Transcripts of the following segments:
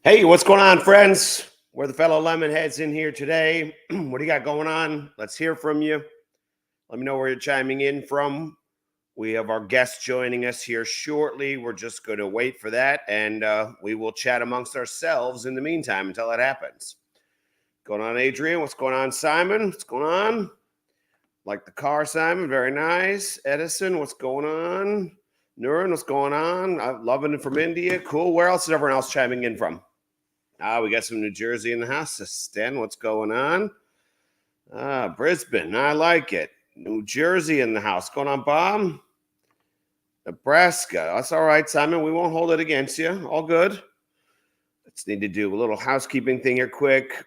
Hey, what's going on, friends? We're the fellow lemon heads in here today. What do you got going on? Let's hear from you. Let me know where you're chiming in from. We have our guest joining us here shortly. We're just going to wait for that, and we will chat amongst ourselves in the meantime until that happens. Going on, Adrian? What's going on, Simon? What's going on? Like the car, Simon? Very nice. Edison, what's going on? Nurin, what's going on? I'm loving it from India. Cool. Where else is everyone else chiming in from? We got some New Jersey in the house. Stan, what's going on? Brisbane, I like it. New Jersey in the house. Going on, Bob? Nebraska. That's all right, Simon. We won't hold it against you. All good. Let's need to do a little housekeeping thing here quick.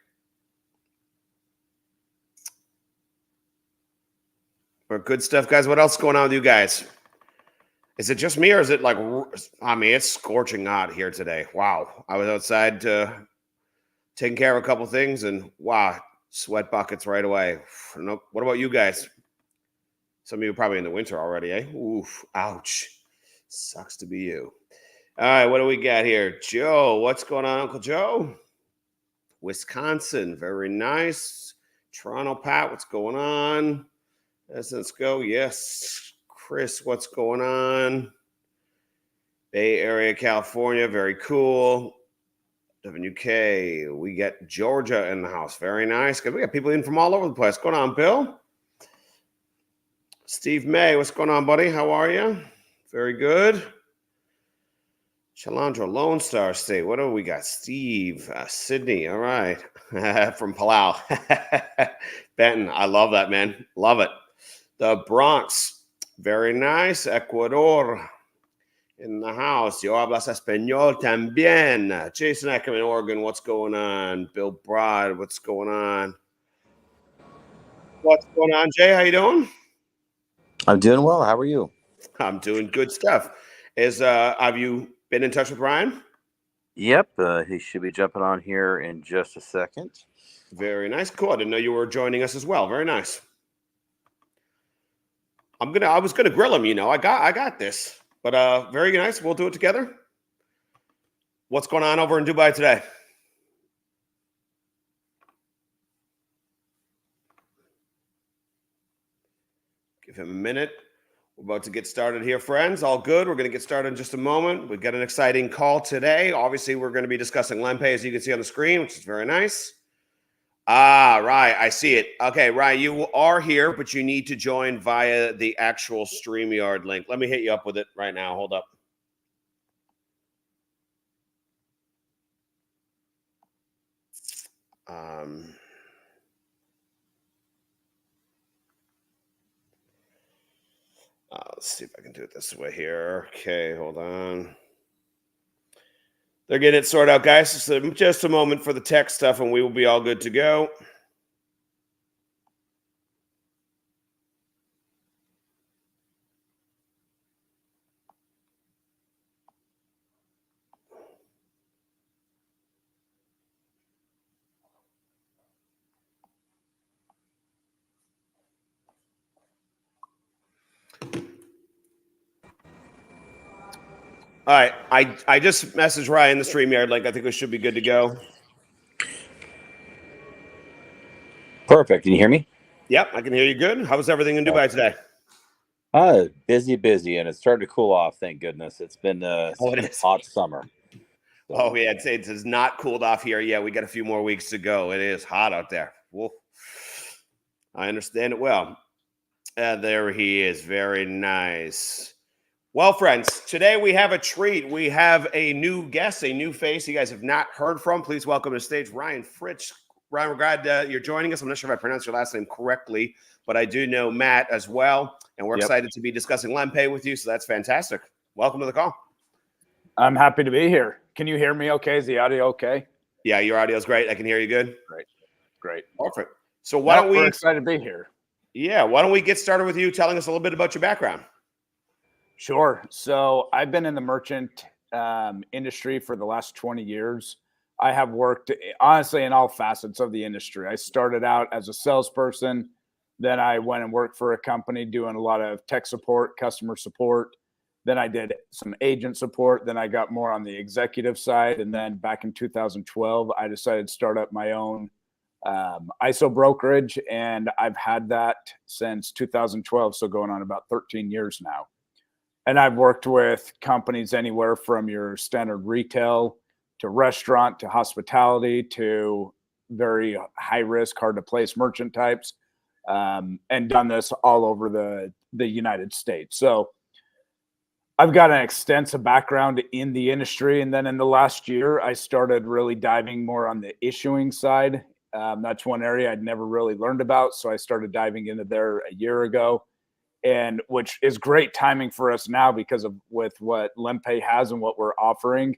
Or good stuff, guys. What else is going on with you guys? Is it just me, or is it like, I mean, it's scorching hot here today. Wow. I was outside taking care of a couple things, and wow, sweat buckets right away. What about you guys? Some of you are probably in the winter already, eh? Oof, ouch. Sucks to be you. All right, what do we got here? Joe, what's going on, Uncle Joe? Wisconsin, very nice. Toronto, Pat, what's going on? Let's go. Yes. Chris, what's going on? Bay Area, California, very cool. UK, we got Georgia in the house. Very nice. We got people in from all over the place. What's going on, Bill? Steve May, what's going on, buddy? How are you? Very good. Chalandra, Lone Star State. What do we got? Steve, Sydney. All right. From Palau. Benton, I love that, man. Love it. The Bronx. Very nice. Ecuador in the house. Yo hablas español también. Jason Ackerman, Oregon. What's going on? Bill Brod. What's going on? What's going on, Jay? How you doing? I'm doing well. How are you? I'm doing good stuff. Have you been in touch with Ryan? Yep. He should be jumping on here in just a second. Very nice. Cool. I didn't know you were joining us as well. Very nice. I was gonna grill him, I got this. But very nice. We'll do it together. What's going on over in Dubai today? Give him a minute. We're about to get started here, friends. All good. We're going to get started in just a moment. We've got an exciting call today. Obviously, we're going to be discussing LemPay, as you can see on the screen, which is very nice. Right. I see it. Okay, Ryan, you are here, but you need to join via the actual StreamYard link. Let me hit you up with it right now. Hold up. Let's see if I can do it this way here. Okay, hold on. They're getting it sorted out, guys. Just a moment for the tech stuff, and we will be all good to go. All right, I just messaged Ryan the StreamYard link. I think we should be good to go. Perfect. Can you hear me? Yep, I can hear you good. How was everything in Dubai today? Busy, and it's starting to cool off. Thank goodness. It's been a hot summer. So. Oh yeah, it has not cooled off here yet. We got a few more weeks to go. It is hot out there. Whoa. I understand it well. There he is. Very nice. Well, friends, today we have a treat. We have a new guest, a new face you guys have not heard from. Please welcome to the stage Ryan Fritz. Ryan, we're glad you're joining us. I'm not sure if I pronounced your last name correctly, but I do know Matt as well. And we're excited to be discussing LemPay with you. So that's fantastic. Welcome to the call. I'm happy to be here. Can you hear me okay? Is the audio okay? Yeah, your audio is great. I can hear you good. Great. Perfect. So we're excited to be here. Yeah, why don't we get started with you telling us a little bit about your background? Sure. So I've been in the merchant industry for the last 20 years. I have worked, honestly, in all facets of the industry. I started out as a salesperson. Then I went and worked for a company doing a lot of tech support, customer support. Then I did some agent support. Then I got more on the executive side. And then back in 2012, I decided to start up my own ISO brokerage. And I've had that since 2012. So going on about 13 years now. And I've worked with companies anywhere from your standard retail to restaurant to hospitality to very high risk, hard to place merchant types, and done this all over the United States. So I've got an extensive background in the industry. And then in the last year, I started really diving more on the issuing side. That's one area I'd never really learned about. So I started diving into there a year ago, and which is great timing for us now because of with what LemPay has and what we're offering.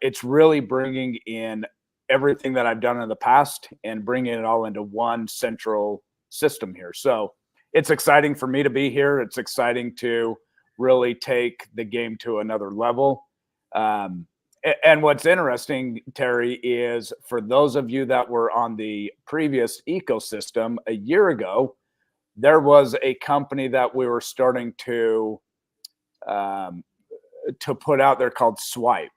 It's really bringing in everything that I've done in the past and bringing it all into one central system here. So it's exciting for me to be here. It's exciting to really take the game to another level. And what's interesting, Terry, is for those of you that were on the previous ecosystem a year ago, there was a company that we were starting to put out there called Swipe.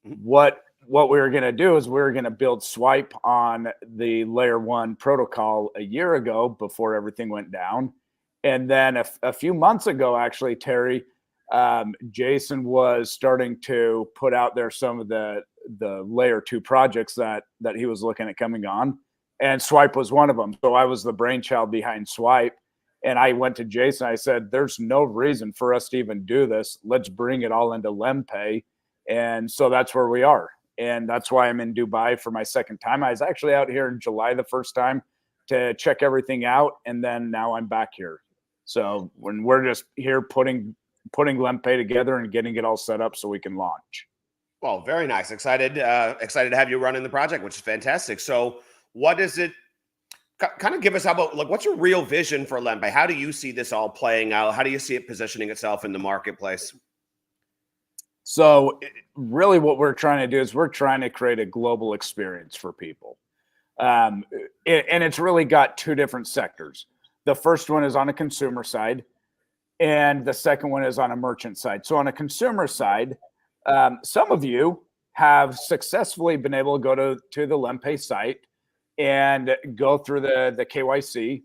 What we were going to do is we were going to build Swipe on the layer 1 protocol a year ago before everything went down. And then a few months ago, actually, Terry, Jason was starting to put out there some of the layer 2 projects that he was looking at coming on, and Swipe was one of them. So I was the brainchild behind Swipe, and I went to Jason. I said, "There's no reason for us to even do this. Let's bring it all into LemPay," and so that's where we are, and that's why I'm in Dubai for my second time. I was actually out here in July the first time to check everything out, and then now I'm back here. So when we're just here putting LemPay together and getting it all set up so we can launch. Well, very nice. Excited to have you running the project, which is fantastic. So what is it? Kind of give us, how about, like, what's your real vision for LemPay? How do you see this all playing out? How do you see it positioning itself in the marketplace? So really what we're trying to do is we're trying to create a global experience for people. And it's really got two different sectors. The first one is on a consumer side, and the second one is on a merchant side. So on a consumer side, some of you have successfully been able to go to the LemPay site and go through the KYC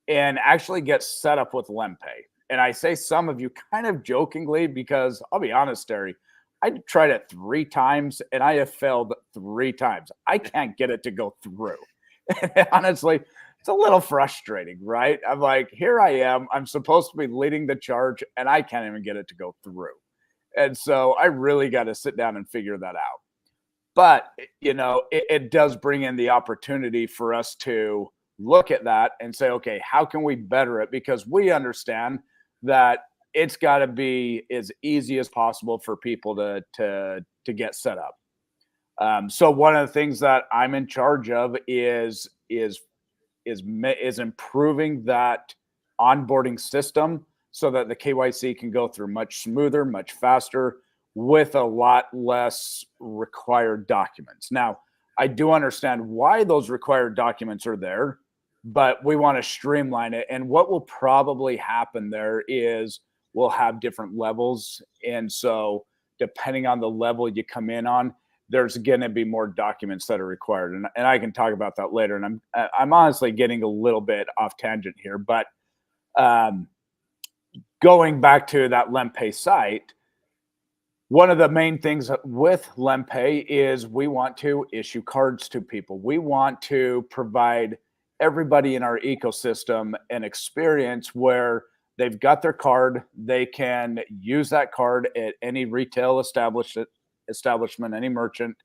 and actually get set up with LemPay. And I say some of you kind of jokingly because I'll be honest, Terry, I tried it 3 times and I have failed 3 times. I can't get it to go through. Honestly, it's a little frustrating, right? I'm like, here I am. I'm supposed to be leading the charge and I can't even get it to go through. And so I really got to sit down and figure that out. But, you know, it does bring in the opportunity for us to look at that and say, okay, how can we better it? Because we understand that it's got to be as easy as possible for people to get set up. So one of the things that I'm in charge of is improving that onboarding system so that the KYC can go through much smoother, much faster, with a lot less required documents. Now, I do understand why those required documents are there, but we want to streamline it. And what will probably happen there is we'll have different levels. And so depending on the level you come in on, there's going to be more documents that are required. And I can talk about that later. And I'm honestly getting a little bit off tangent here, but going back to that LemPay site, one of the main things with LemPay is we want to issue cards to people. We want to provide everybody in our ecosystem an experience where they've got their card, they can use that card at any retail establishment, any merchant,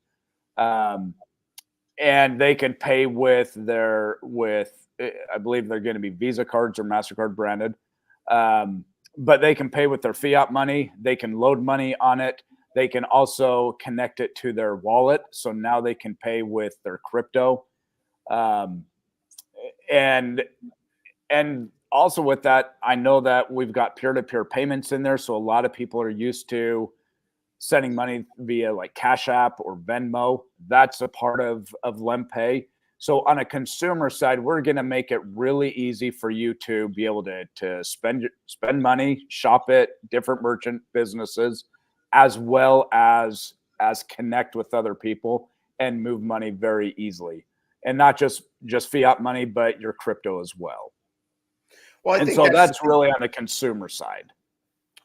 and they can pay with I believe they're going to be Visa cards or MasterCard branded. But they can pay with their fiat money. They can load money on it. They can also connect it to their wallet. So now they can pay with their crypto. And also with that, I know that we've got peer-to-peer payments in there. So a lot of people are used to sending money via like Cash App or Venmo. That's a part of LemPay. So on a consumer side, we're going to make it really easy for you to be able to spend money, shop at different merchant businesses, as well as connect with other people and move money very easily. And not just fiat money, but your crypto as well. Well, I And think so that's really on the consumer side.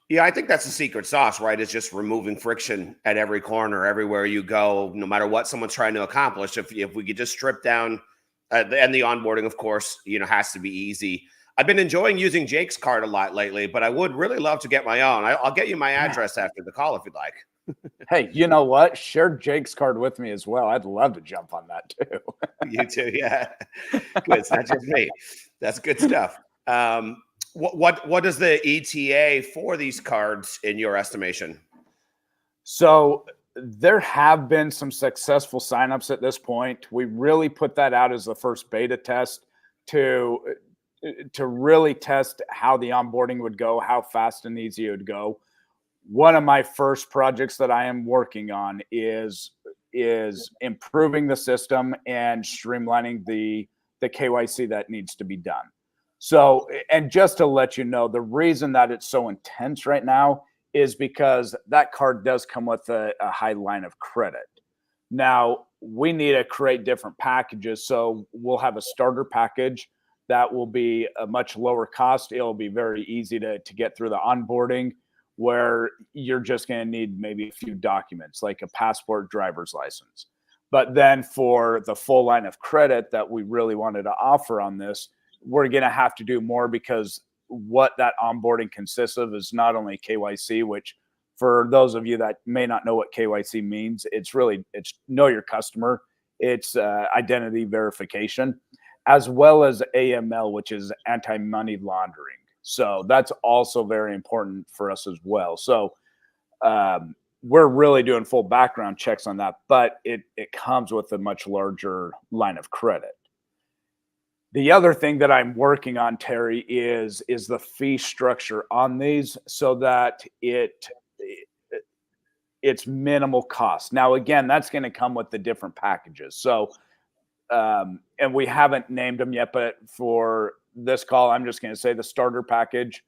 Yeah, I think that's the secret sauce, right? It's just removing friction at every corner, everywhere you go, no matter what someone's trying to accomplish. If we could just strip down, and the onboarding, of course, has to be easy. I've been enjoying using Jake's card a lot lately, but I would really love to get my own. I'll get you my address after the call if you'd like. Hey, you know what? Share Jake's card with me as well. I'd love to jump on that too. You too, yeah. Good. It's not just me. That's good stuff. What is the ETA for these cards in your estimation? So there have been some successful signups at this point. We really put that out as the first beta test to really test how the onboarding would go, how fast and easy it would go. One of my first projects that I am working on is improving the system and streamlining the KYC that needs to be done. So, and just to let you know, the reason that it's so intense right now is because that card does come with a high line of credit. Now, we need to create different packages. So we'll have a starter package that will be a much lower cost. It'll be very easy to get through the onboarding, where you're just going to need maybe a few documents like a passport, driver's license. But then for the full line of credit that we really wanted to offer on this, we're going to have to do more, because what that onboarding consists of is not only KYC, which for those of you that may not know what KYC means, it's know your customer. It's identity verification, as well as AML, which is anti-money laundering. So that's also very important for us as well. So we're really doing full background checks on that, but it comes with a much larger line of credit. The other thing that I'm working on, Terry, is the fee structure on these so that it's minimal cost. Now, again, that's going to come with the different packages. So, and we haven't named them yet, but for this call, I'm just going to say the starter package.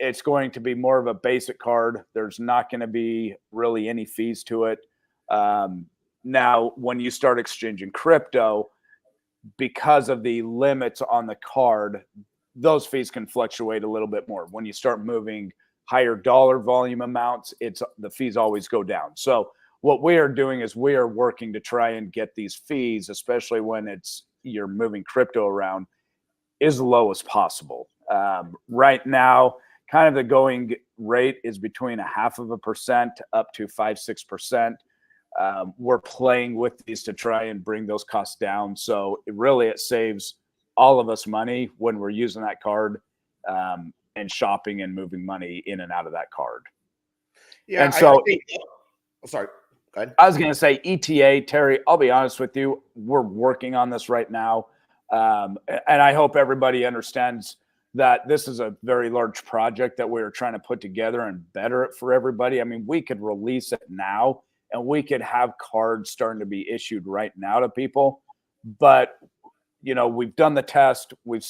It's going to be more of a basic card. There's not going to be really any fees to it. Now, when you start exchanging crypto, because of the limits on the card, those fees can fluctuate a little bit more. When you start moving higher dollar volume amounts, the fees always go down. So what we are doing is we are working to try and get these fees, especially when you're moving crypto around, as low as possible. Right now, kind of the going rate is between 0.5% up to 5-6%. We're playing with these to try and bring those costs down. So it saves all of us money when we're using that card and shopping and moving money in and out of that card. Yeah. And so, sorry, go ahead. I was going to say ETA, Terry, I'll be honest with you. We're working on this right now. And I hope everybody understands that this is a very large project that we're trying to put together and better it for everybody. I mean, we could release it now, and we could have cards starting to be issued right now to people. But, we've done the test. We've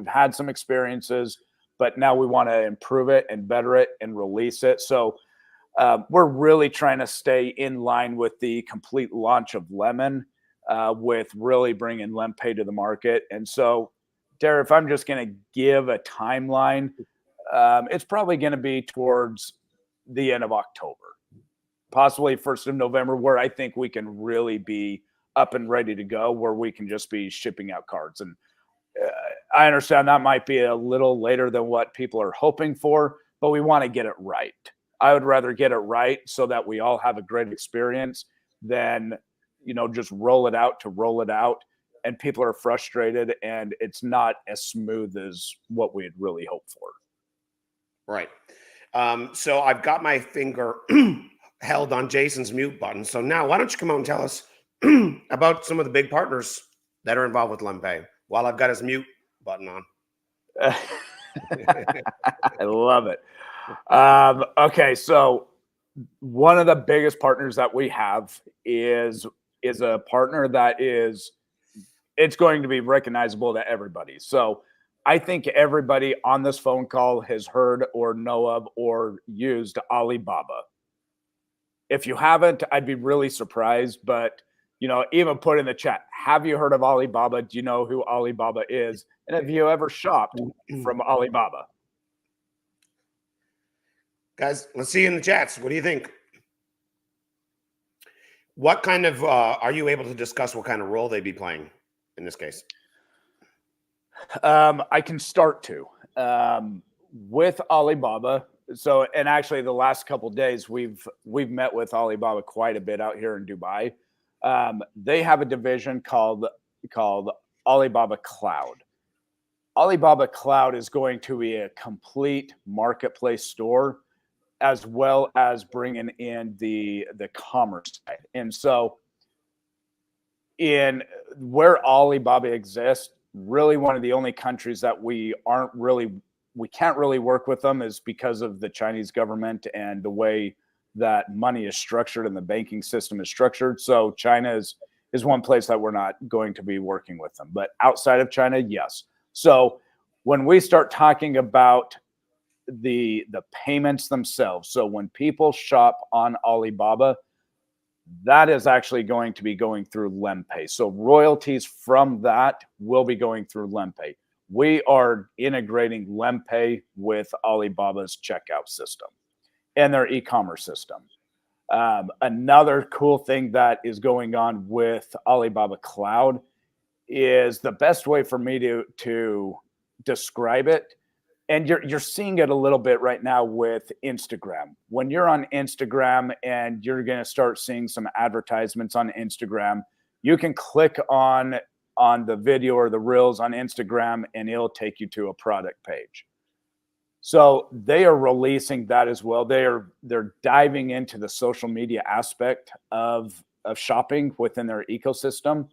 had some experiences, but now we want to improve it and better it and release it. So we're really trying to stay in line with the complete launch of Lemon, with really bringing LemPay to the market. And so, Derek, if I'm just going to give a timeline, it's probably going to be towards the end of October. Possibly 1st of November, where I think we can really be up and ready to go, where we can just be shipping out cards. And I understand that might be a little later than what people are hoping for, but we want to get it right. I would rather get it right so that we all have a great experience than, just roll it out and people are frustrated and it's not as smooth as what we had really hoped for. Right. So I've got my finger held on Jason's mute button. So now why don't you come out and tell us about some of the big partners that are involved with LemPay while I've got his mute button on. I love it. Okay. So one of the biggest partners that we have is is a partner that it's going to be recognizable to everybody. So I think everybody on this phone call has heard or know of or used Alibaba. If you haven't, I'd be really surprised, but even put in the chat, have you heard of Alibaba? Do you know who Alibaba is? And have you ever shopped from Alibaba? Guys, let's see in the chats. What do you think? What kind of, are you able to discuss what kind of role they'd be playing in this case? I can start to. With Alibaba. So, and actually the last couple of days, we've met with Alibaba quite a bit out here in Dubai. They have a division called Alibaba Cloud. Alibaba Cloud is going to be a complete marketplace store, as well as bringing in the commerce side. And so in where Alibaba exists, really one of the only countries that we can't really work with them is because of the Chinese government and the way that money is structured and the banking system is structured. So China is one place that we're not going to be working with them. But outside of China, yes. So when we start talking about the payments themselves, so when people shop on Alibaba, that is actually going to be going through LemPay. So royalties from that will be going through LemPay. We are integrating LemPay with Alibaba's checkout system and their e-commerce system. Another cool thing that is going on with Alibaba Cloud is the best way for me to describe it. And you're seeing it a little bit right now with Instagram. When you're on Instagram and you're going to start seeing some advertisements on Instagram, you can click on the video or the reels on Instagram and it'll take you to a product page. So they are releasing that as well. They're diving into the social media aspect of shopping within their ecosystem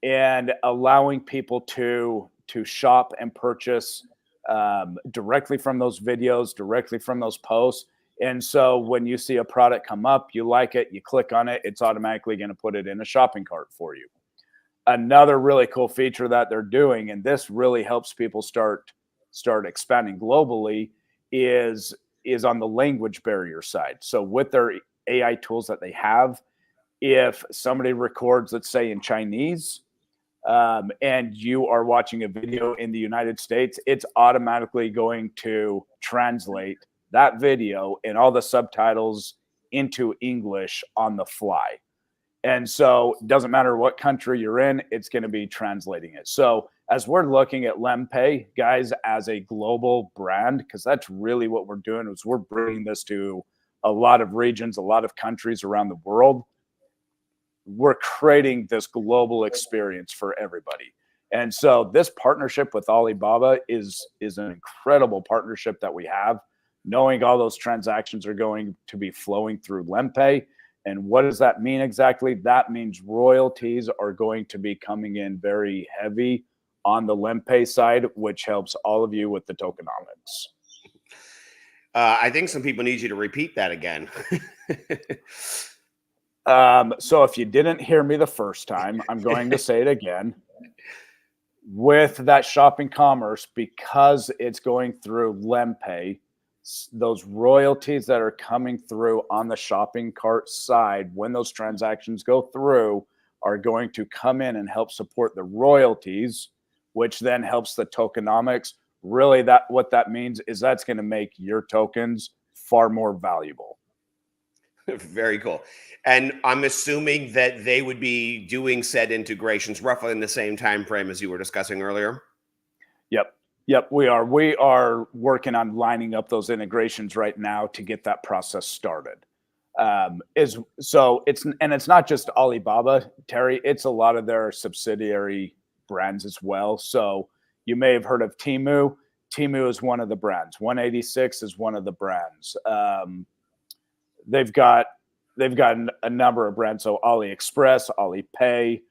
and allowing people to shop and purchase directly from those videos, directly from those posts. And so when you see a product come up, you like it, you click on it, it's automatically going to put it in a shopping cart for you. Another really cool feature that they're doing, and this really helps people start expanding globally, is on the language barrier side. So with their AI tools that they have, if somebody records, let's say in Chinese, and you are watching a video in the United States, it's automatically going to translate that video and all the subtitles into English on the fly. And so it doesn't matter what country you're in, it's going to be translating it. So as we're looking at LemPay, guys, as a global brand, because that's really what we're doing, is we're bringing this to a lot of regions, a lot of countries around the world. We're creating this global experience for everybody. And so this partnership with Alibaba is an incredible partnership that we have, knowing all those transactions are going to be flowing through LemPay. And what does that mean exactly? That means royalties are going to be coming in very heavy on the LemPay side, which helps all of you with the tokenomics. I think some people need you to repeat that again. So if you didn't hear me the first time, I'm going to say it again. With that shopping commerce, because it's going through LemPay, those royalties that are coming through on the shopping cart side, when those transactions go through, are going to come in and help support the royalties, which then helps the tokenomics. Really, what that means is that's going to make your tokens far more valuable. Very cool. And I'm assuming that they would be doing said integrations roughly in the same time frame as you were discussing earlier. Yep, we are. We are working on lining up those integrations right now to get that process started. It's not just Alibaba, Terry. It's a lot of their subsidiary brands as well. So you may have heard of Temu. Temu is one of the brands. 186 is one of the brands. They've got a number of brands. So AliExpress, Alipay.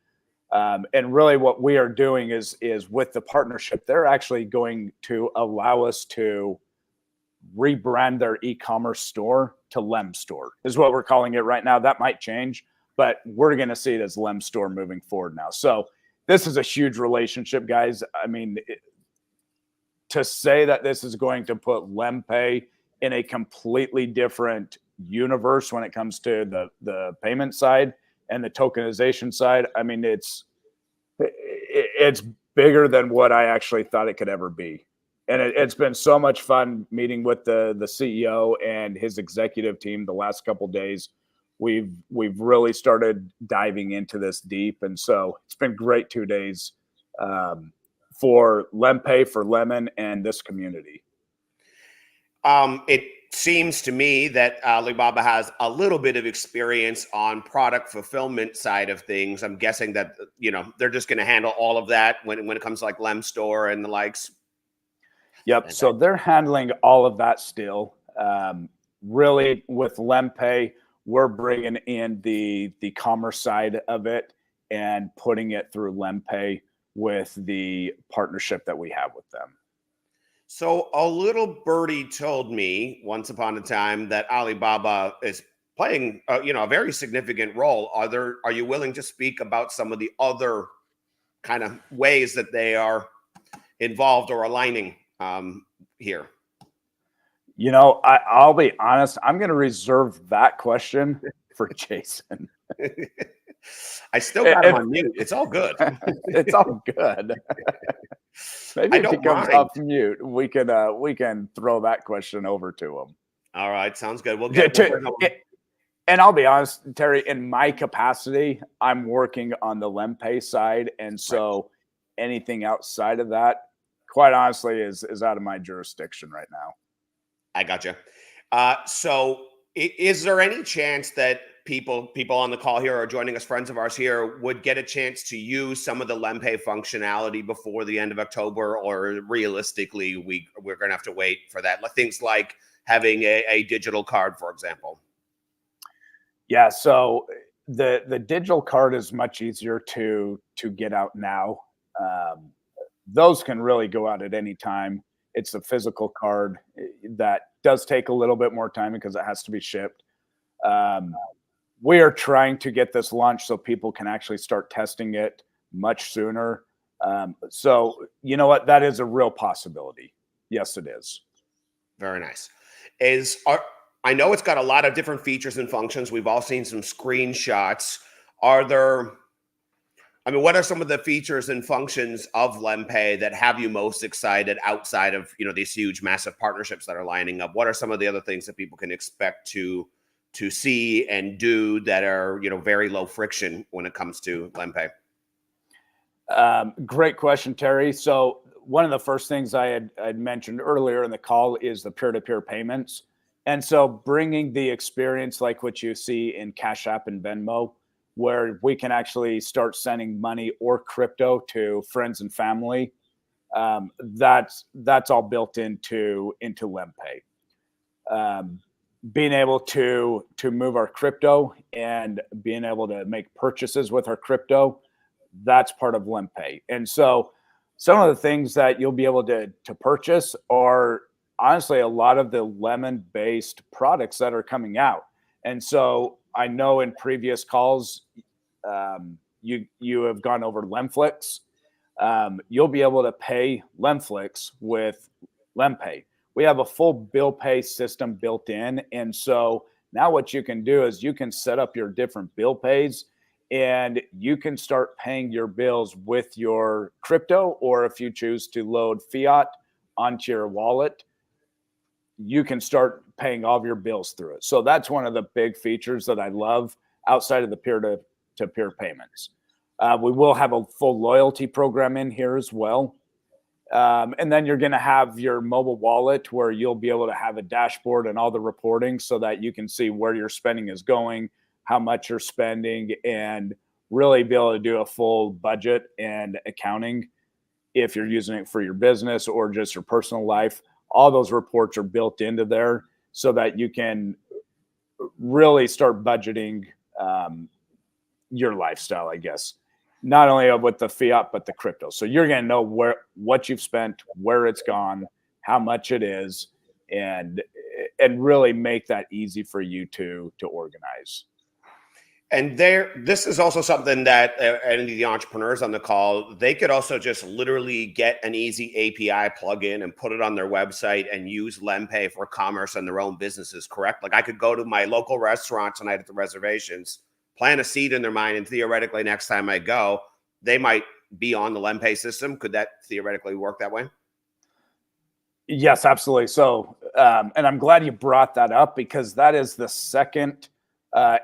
And really what we are doing is with the partnership, they're actually going to allow us to rebrand their e-commerce store to Lem Store, is what we're calling it right now. That might change. but we're going to see it as Lem Store moving forward now. So this is a huge relationship, guys. I mean, to say that this is going to put LemPay in a completely different universe when it comes to the payment side and the tokenization side, I mean, it's bigger than what I actually thought it could ever be. And it's been so much fun meeting with the CEO and his executive team the last couple of days. We've really started diving into this deep, and so it's been great 2 days for LemPay, for Lemon, and this community. It seems to me that Alibaba has a little bit of experience on product fulfillment side of things. I'm guessing that they're just going to handle all of that when it comes to like Lem Store and the likes. Yep. So they're handling all of that still. Really, with LemPay, we're bringing in the commerce side of it and putting it through LemPay with the partnership that we have with them. So a little birdie told me once upon a time that Alibaba is playing, a very significant role. Are you willing to speak about some of the other kind of ways that they are involved or aligning here? I'll be honest. I'm going to reserve that question for Jason. I still got him on mute. It's all good. It's all good. Maybe if he comes off mute, we can throw that question over to him. All right, sounds good. And I'll be honest, Terry, in my capacity, I'm working on the LemPay side, and so anything outside of that, quite honestly, is out of my jurisdiction right now. I gotcha. So is there any chance that people on the call here or joining us, friends of ours here, would get a chance to use some of the LemPay functionality before the end of October, or realistically, we're going to have to wait for that? Things like having a digital card, for example. Yeah. So the digital card is much easier to get out now. Those can really go out at any time. It's a physical card that does take a little bit more time because it has to be shipped. We are trying to get this launched so people can actually start testing it much sooner. So you know what? That is a real possibility. Yes, it is. Very nice. I know it's got a lot of different features and functions. We've all seen some screenshots. What are some of the features and functions of LemPay that have you most excited outside of, these huge, massive partnerships that are lining up? What are some of the other things that people can expect to see and do that are, very low friction when it comes to LemPay? Great question, Terry. So one of the first things I'd mentioned earlier in the call is the peer-to-peer payments. And so bringing the experience like what you see in Cash App and Venmo, where we can actually start sending money or crypto to friends and family, that's all built into LemPay. Being able to move our crypto and being able to make purchases with our crypto, that's part of LemPay. And so some of the things that you'll be able to purchase are honestly a lot of the lemon-based products that are coming out. And so I know in previous calls, you have gone over lemflix. You'll be able to pay lemflix with LemPay. We have a full bill pay system built in. And so now what you can do is you can set up your different bill pays and you can start paying your bills with your crypto, or if you choose to load fiat onto your wallet, you can start paying all of your bills through it. So that's one of the big features that I love outside of the peer-to-peer payments. We will have a full loyalty program in here as well. And then you're going to have your mobile wallet where you'll be able to have a dashboard and all the reporting so that you can see where your spending is going, how much you're spending, and really be able to do a full budget and accounting if you're using it for your business or just your personal life. All those reports are built into there so that you can really start budgeting your lifestyle, I guess. Not only with the fiat, but the crypto. So you're going to know what you've spent, where it's gone, how much it is, and really make that easy for you to organize. And this is also something that any of the entrepreneurs on the call, they could also just literally get an easy API plugin and put it on their website and use LemPay for commerce and their own businesses, correct? Like I could go to my local restaurant tonight at the reservations, plant a seed in their mind, and theoretically next time I go, they might be on the LemPay system. Could that theoretically work that way? Yes, absolutely. So, and I'm glad you brought that up because that is the second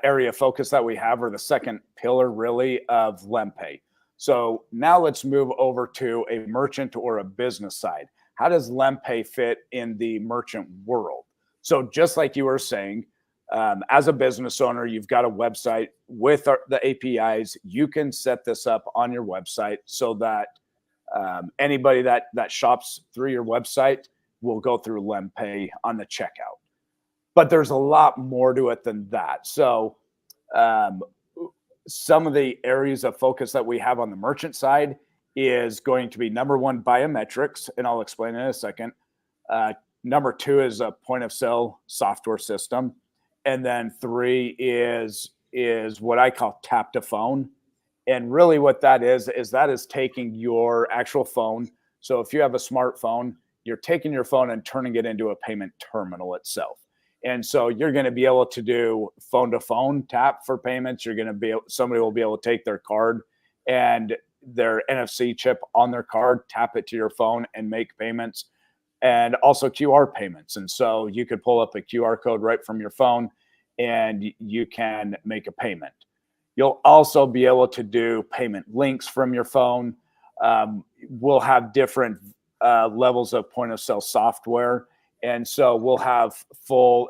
area of focus that we have, or the second pillar really of LemPay. So now let's move over to a merchant or a business side. How does LemPay fit in the merchant world? So just like you were saying, as a business owner, you've got a website with the APIs. You can set this up on your website so that anybody that shops through your website will go through LemPay on the checkout. But there's a lot more to it than that. So some of the areas of focus that we have on the merchant side is going to be number one, biometrics, and I'll explain in a second. Number two is a point of sale software system. And then three is what I call tap to phone. And really what that is taking your actual phone. So if you have a smartphone, you're taking your phone and turning it into a payment terminal itself. And so you're going to be able to do phone to phone tap for payments. Somebody will be able to take their card and their NFC chip on their card, tap it to your phone and make payments, and also QR payments. And so you could pull up a QR code right from your phone and you can make a payment. You'll also be able to do payment links from your phone. We'll have different levels of point of sale software. And so we'll have full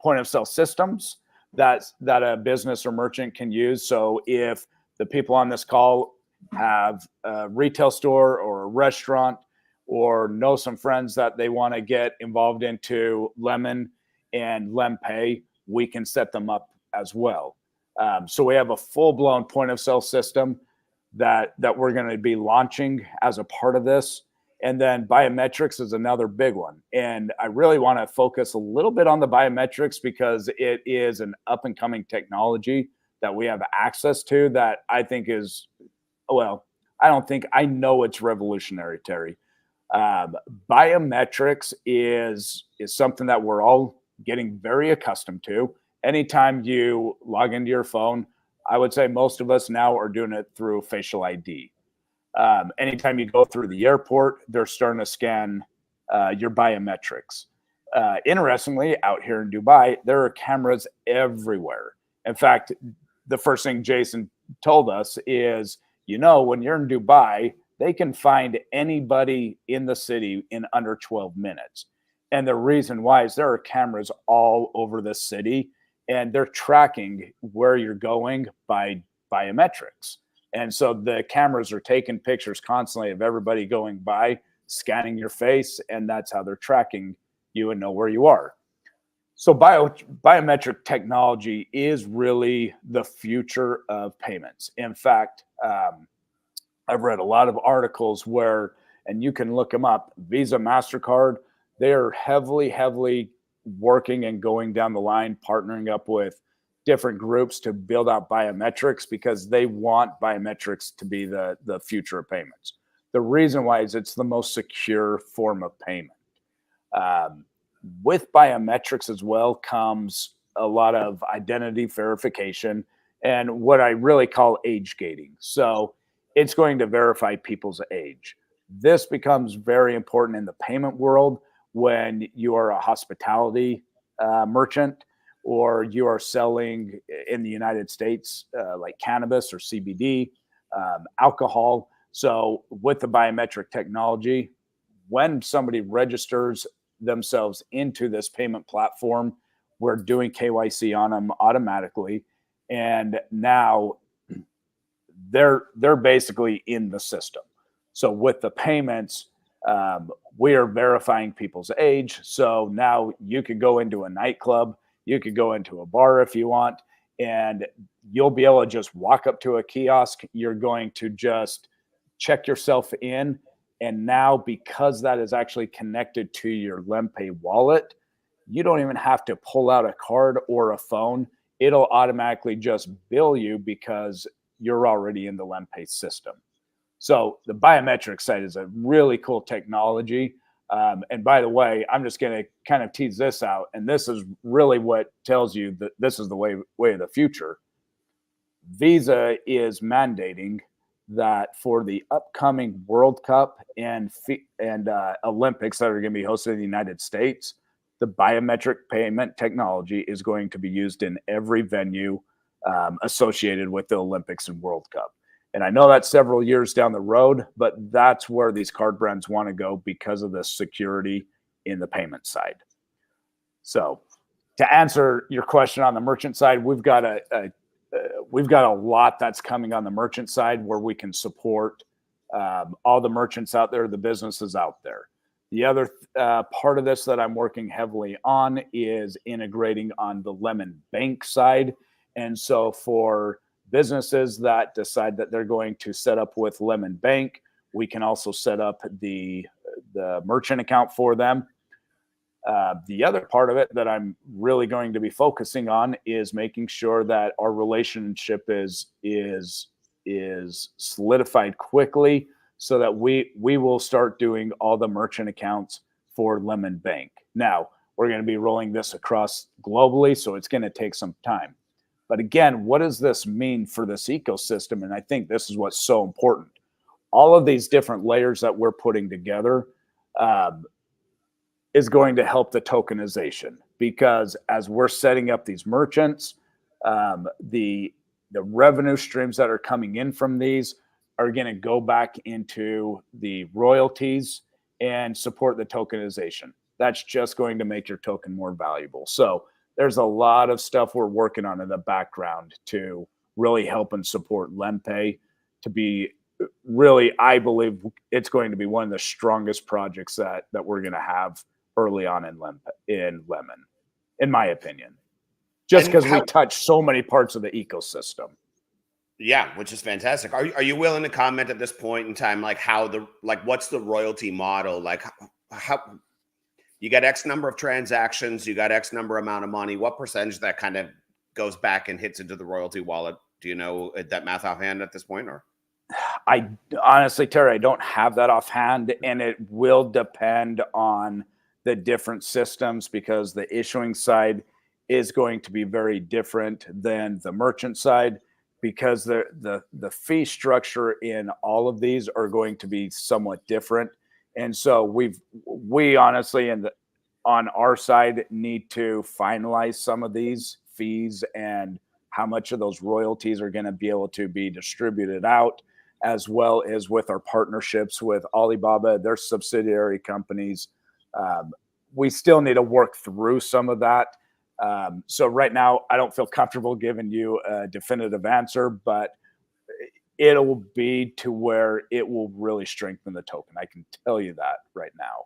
point of sale systems that a business or merchant can use. So if the people on this call have a retail store or a restaurant or know some friends that they want to get involved into Lemon and LemPay, we can set them up as well. So we have a full-blown point of sale system that we're going to be launching as a part of this. And then biometrics is another big one. And I really want to focus a little bit on the biometrics because it is an up and coming technology that we have access to that I think is, well, I know it's revolutionary, Terry. Biometrics is something that we're all getting very accustomed to. Anytime you log into your phone, I would say most of us now are doing it through facial ID. Anytime you go through the airport, they're starting to scan your biometrics. Interestingly, out here in Dubai, there are cameras everywhere. In fact, the first thing Jason told us is, when you're in Dubai, they can find anybody in the city in under 12 minutes. And the reason why is there are cameras all over the city, and they're tracking where you're going by biometrics. And so the cameras are taking pictures constantly of everybody going by, scanning your face, and that's how they're tracking you and know where you are. So biometric technology is really the future of payments. In fact, I've read a lot of articles where, and you can look them up, Visa, MasterCard, they are heavily working and going down the line, partnering up with different groups to build out biometrics because they want biometrics to be the future of payments. The reason why is it's the most secure form of payment. With biometrics as well comes a lot of identity verification and what I really call age gating. So it's going to verify people's age. This becomes very important in the payment world when you are a hospitality merchant, or you are selling in the United States like cannabis or CBD, alcohol. So with the biometric technology, when somebody registers themselves into this payment platform, we're doing KYC on them automatically. And now they're basically in the system. So with the payments, we are verifying people's age. So now you could go into a nightclub, you could go into a bar if you want, and you'll be able to just walk up to a kiosk. You're going to just check yourself in. And now, because that is actually connected to your LemPay wallet, you don't even have to pull out a card or a phone. it'll automatically just bill you because you're already in the LemPay system. So the biometric side is a really cool technology. And by the way, I'm just going to kind of tease this out. And this is really what tells you that this is the way of the future. Visa is mandating that for the upcoming World Cup and Olympics that are going to be hosted in the United States, the biometric payment technology is going to be used in every venue associated with the Olympics and World Cup. And I know that's several years down the road, but that's where these card brands want to go because of the security in the payment side. So to answer your question on the merchant side, we've got a lot that's coming on the merchant side where we can support all the merchants out there, the businesses out there. The other part of this that I'm working heavily on is integrating on the lemonbank side. And so for businesses that decide that they're going to set up with lemonbank, we can also set up the merchant account for them. The other part of it that I'm really going to be focusing on is making sure that our relationship is solidified quickly so that we will start doing all the merchant accounts for lemonbank. Now, we're going to be rolling this across globally, so it's going to take some time. But again, what does this mean for this ecosystem? And I think this is what's so important. All of these different layers that we're putting together is going to help the tokenization, because as we're setting up these merchants, the revenue streams that are coming in from these are going to go back into the royalties and support the tokenization. That's just going to make your token more valuable. So there's a lot of stuff we're working on in the background to really help and support LemPay to be really, I believe it's going to be one of the strongest projects that we're going to have early on in Lemon, in my opinion, just because we touch so many parts of the ecosystem. Yeah, which is fantastic. Are you willing to comment at this point in time, like what's the royalty model? Like how you got X number of transactions, you got X number amount of money. What percentage that kind of goes back and hits into the royalty wallet? Do you know that math offhand at this point, or? I honestly, Terry, I don't have that offhand, and it will depend on the different systems because the issuing side is going to be very different than the merchant side, because the fee structure in all of these are going to be somewhat different. And so we honestly, on our side, need to finalize some of these fees and how much of those royalties are going to be able to be distributed out, as well as with our partnerships with Alibaba, their subsidiary companies. We still need to work through some of that. So right now, I don't feel comfortable giving you a definitive answer, but it'll be to where it will really strengthen the token. I can tell you that right now.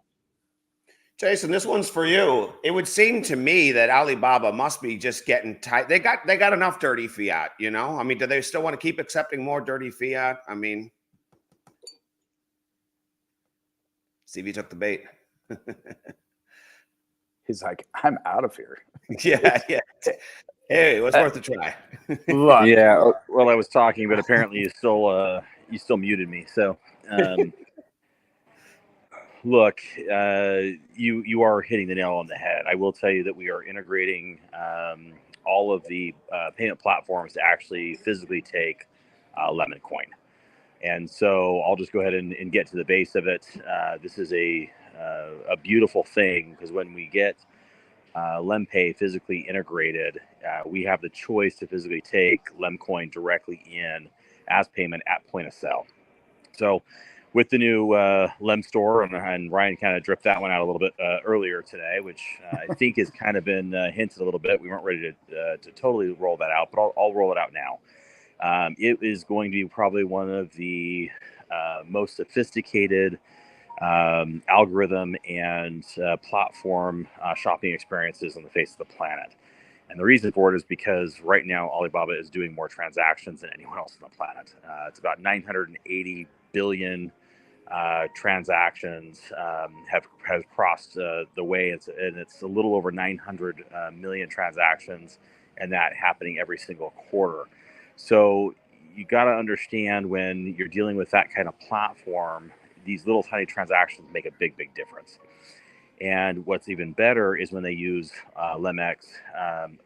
Jason, this one's for you. It would seem to me that Alibaba must be just getting tight. They got enough dirty fiat, you know? I mean, do they still want to keep accepting more dirty fiat? I mean, Stevie took the bait. He's like, I'm out of here. Yeah. Hey, it was worth a try. Yeah. Well, I was talking, but apparently you still muted me. So, look, you are hitting the nail on the head. I will tell you that we are integrating all of the payment platforms to actually physically take Lemon Coin. And so I'll just go ahead and get to the base of it. This is a beautiful thing, because when we get LemPay physically integrated, we have the choice to physically take LemCoin directly in as payment at point of sale. So with the new Lem store, and Ryan kind of dripped that one out a little bit earlier today, which I think has kind of been hinted a little bit. We weren't ready to totally roll that out, but I'll roll it out now. It is going to be probably one of the most sophisticated algorithm and platform shopping experiences on the face of the planet. And the reason for it is because right now Alibaba is doing more transactions than anyone else on the planet. It's about 980 billion transactions have crossed the way. It's a little over 900 million transactions and that happening every single quarter. So you got to understand when you're dealing with that kind of platform, these little tiny transactions make a big difference. And what's even better is when they use LemX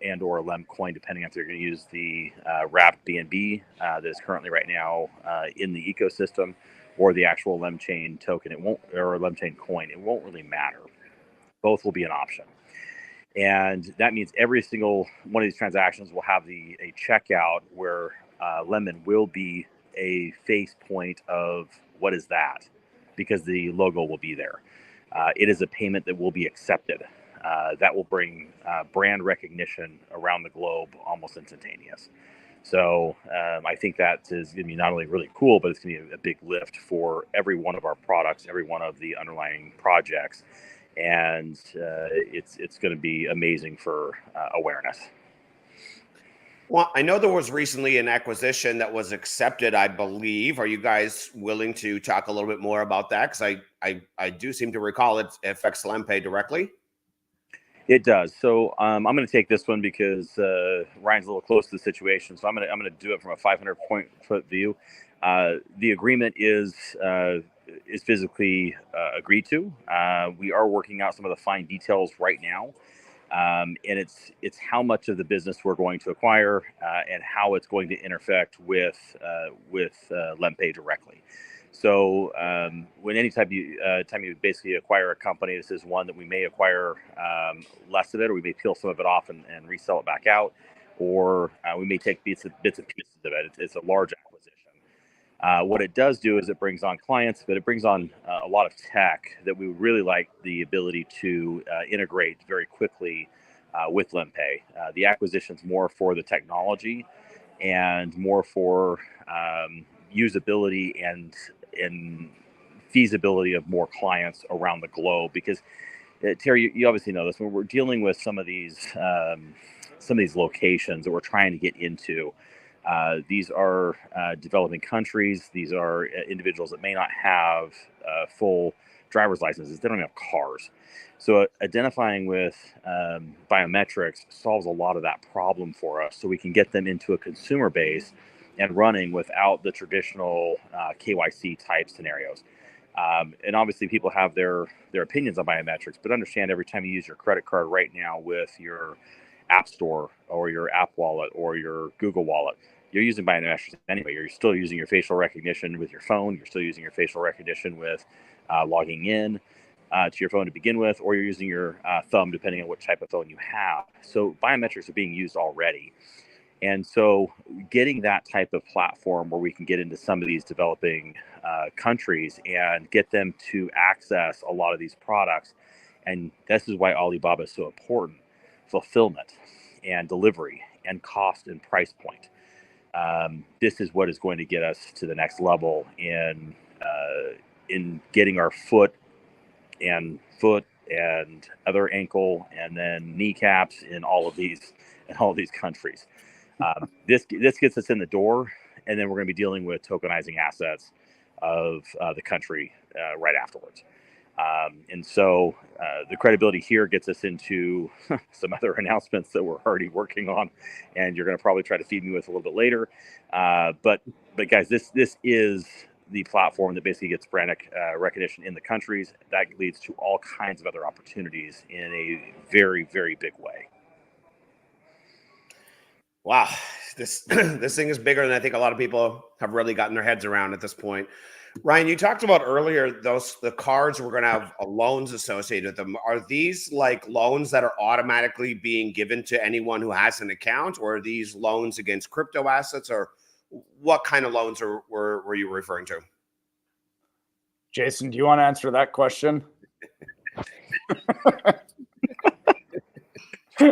and or LemCoin, depending on if they're going to use the wrapped BNB that is currently right now in the ecosystem, or the actual LemChain token. It won't, or LemChain coin. It won't really matter. Both will be an option. And that means every single one of these transactions will have a checkout where Lemon will be a face point of what is that, because the logo will be there. It is a payment that will be accepted. That will bring brand recognition around the globe almost instantaneous. So I think that is going to be not only really cool, but it's going to be a big lift for every one of our products, every one of the underlying projects. And it's going to be amazing for awareness. Well, I know there was recently an acquisition that was accepted, I believe. Are you guys willing to talk a little bit more about that? Because I do seem to recall it affects LemPay directly. It does. So I'm going to take this one because Ryan's a little close to the situation. So I'm going to do it from a 500-foot view. The agreement is physically agreed to. We are working out some of the fine details right now. And it's how much of the business we're going to acquire and how it's going to intersect with LemPay directly. So when any time you basically acquire a company, this is one that we may acquire less of it, or we may peel some of it off and resell it back out, or we may take bits and pieces of it. It's a large acquisition. What it does do is it brings on clients, but it brings on a lot of tech that we would really like the ability to integrate very quickly with LemPay. The acquisition's more for the technology and more for usability and feasibility of more clients around the globe. Because Terry, you obviously know this, when we're dealing with some of these locations that we're trying to get into. These are developing countries. These are individuals that may not have full driver's licenses. They don't have cars. So identifying with biometrics solves a lot of that problem for us, so we can get them into a consumer base and running without the traditional KYC type scenarios. And obviously people have their opinions on biometrics, but understand every time you use your credit card right now with your App Store or your App Wallet or your Google Wallet, you're using biometrics anyway. You're still using your facial recognition with your phone. You're still using your facial recognition with logging in to your phone to begin with, or you're using your thumb, depending on what type of phone you have. So biometrics are being used already. And so getting that type of platform where we can get into some of these developing countries and get them to access a lot of these products. And this is why Alibaba is so important: fulfillment and delivery and cost and price point. This is what is going to get us to the next level in getting our foot and other ankle and then kneecaps in all of these countries. This gets us in the door, and then we're going to be dealing with tokenizing assets of the country right afterwards. And so the credibility here gets us into some other announcements that we're already working on, and you're going to probably try to feed me with a little bit later. But guys, this is the platform that basically gets brand recognition in the countries. That leads to all kinds of other opportunities in a very, very big way. Wow, this thing is bigger than I think a lot of people have really gotten their heads around at this point. Ryan, you talked about earlier the cards were going to have loans associated with them. Are these like loans that are automatically being given to anyone who has an account, or are these loans against crypto assets, or what kind of loans were you referring to? Jason, do you want to answer that question?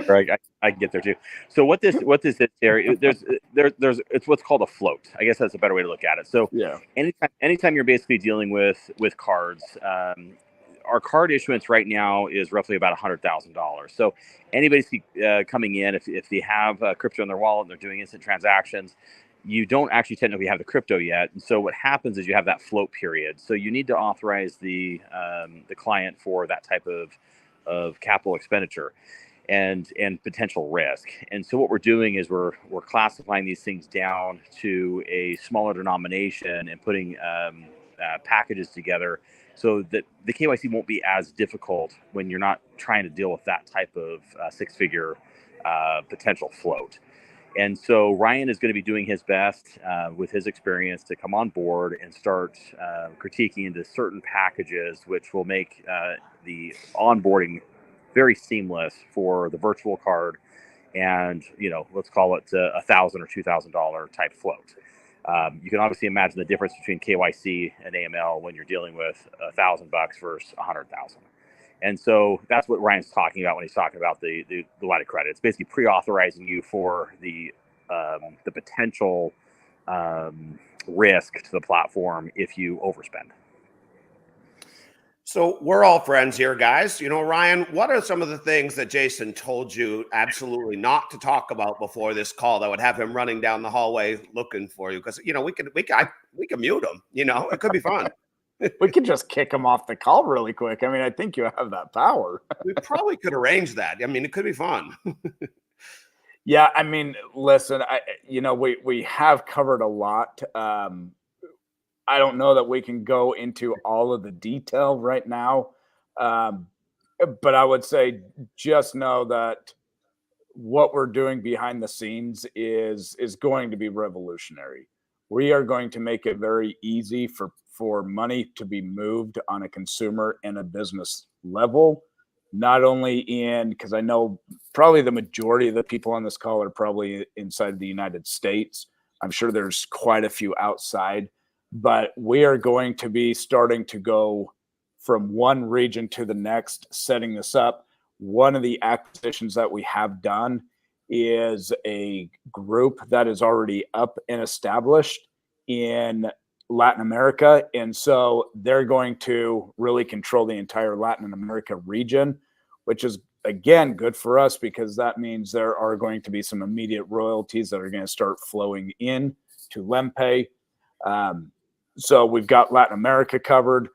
Right, I can get there too. So what this is, Terry, there's it's what's called a float. I guess that's a better way to look at it. So yeah, anytime you're basically dealing with cards, our card issuance right now is roughly about $100,000. So anybody coming in, if they have crypto in their wallet and they're doing instant transactions, you don't actually technically have the crypto yet. And so what happens is you have that float period. So you need to authorize the client for that type of capital expenditure. and potential risk. And so what we're doing is we're classifying these things down to a smaller denomination and putting packages together so that the KYC won't be as difficult when you're not trying to deal with that type of six-figure potential float. And so Ryan is going to be doing his best with his experience to come on board and start critiquing into certain packages, which will make the onboarding very seamless for the virtual card and, let's call it $1,000 or $2,000 type float. You can obviously imagine the difference between KYC and AML when you're dealing with $1,000 versus 100,000. And so that's what Ryan's talking about when he's talking about the line of credit. It's basically pre-authorizing you for the potential risk to the platform if you overspend. So we're all friends here, guys. Ryan, what are some of the things that Jason told you absolutely not to talk about before this call that would have him running down the hallway looking for you? Because we can mute him. It could be fun. We could just kick him off the call really quick. I mean, I think you have that power. We probably could arrange that. I mean, it could be fun. Yeah, I mean, listen, we have covered a lot. I don't know that we can go into all of the detail right now, but I would say just know that what we're doing behind the scenes is going to be revolutionary. We are going to make it very easy for money to be moved on a consumer and a business level, not only because I know probably the majority of the people on this call are probably inside the United States. I'm sure there's quite a few outside, but we are going to be starting to go from one region to the next, setting this up. One of the acquisitions that we have done is a group that is already up and established in Latin America. And so they're going to really control the entire Latin America region, which is, again, good for us because that means there are going to be some immediate royalties that are going to start flowing in to LemPay. So we've got Latin America covered.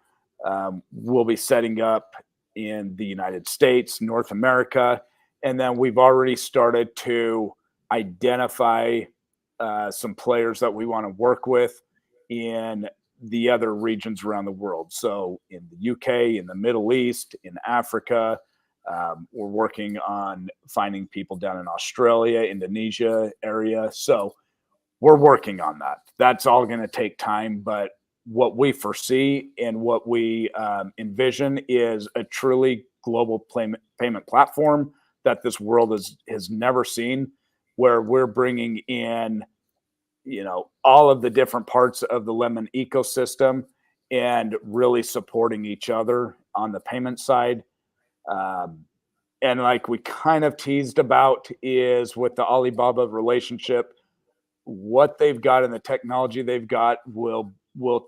We'll be setting up in the United States, North America, and then we've already started to identify some players that we want to work with in the other regions around the world. So in the UK, in the Middle East, in Africa, we're working on finding people down in Australia, Indonesia area. So we're working on that. That's all going to take time, but what we foresee and what we envision is a truly global payment platform that this world has never seen, where we're bringing in, all of the different parts of the Lemon ecosystem and really supporting each other on the payment side. And like we kind of teased about is with the Alibaba relationship, what they've got and the technology they've got will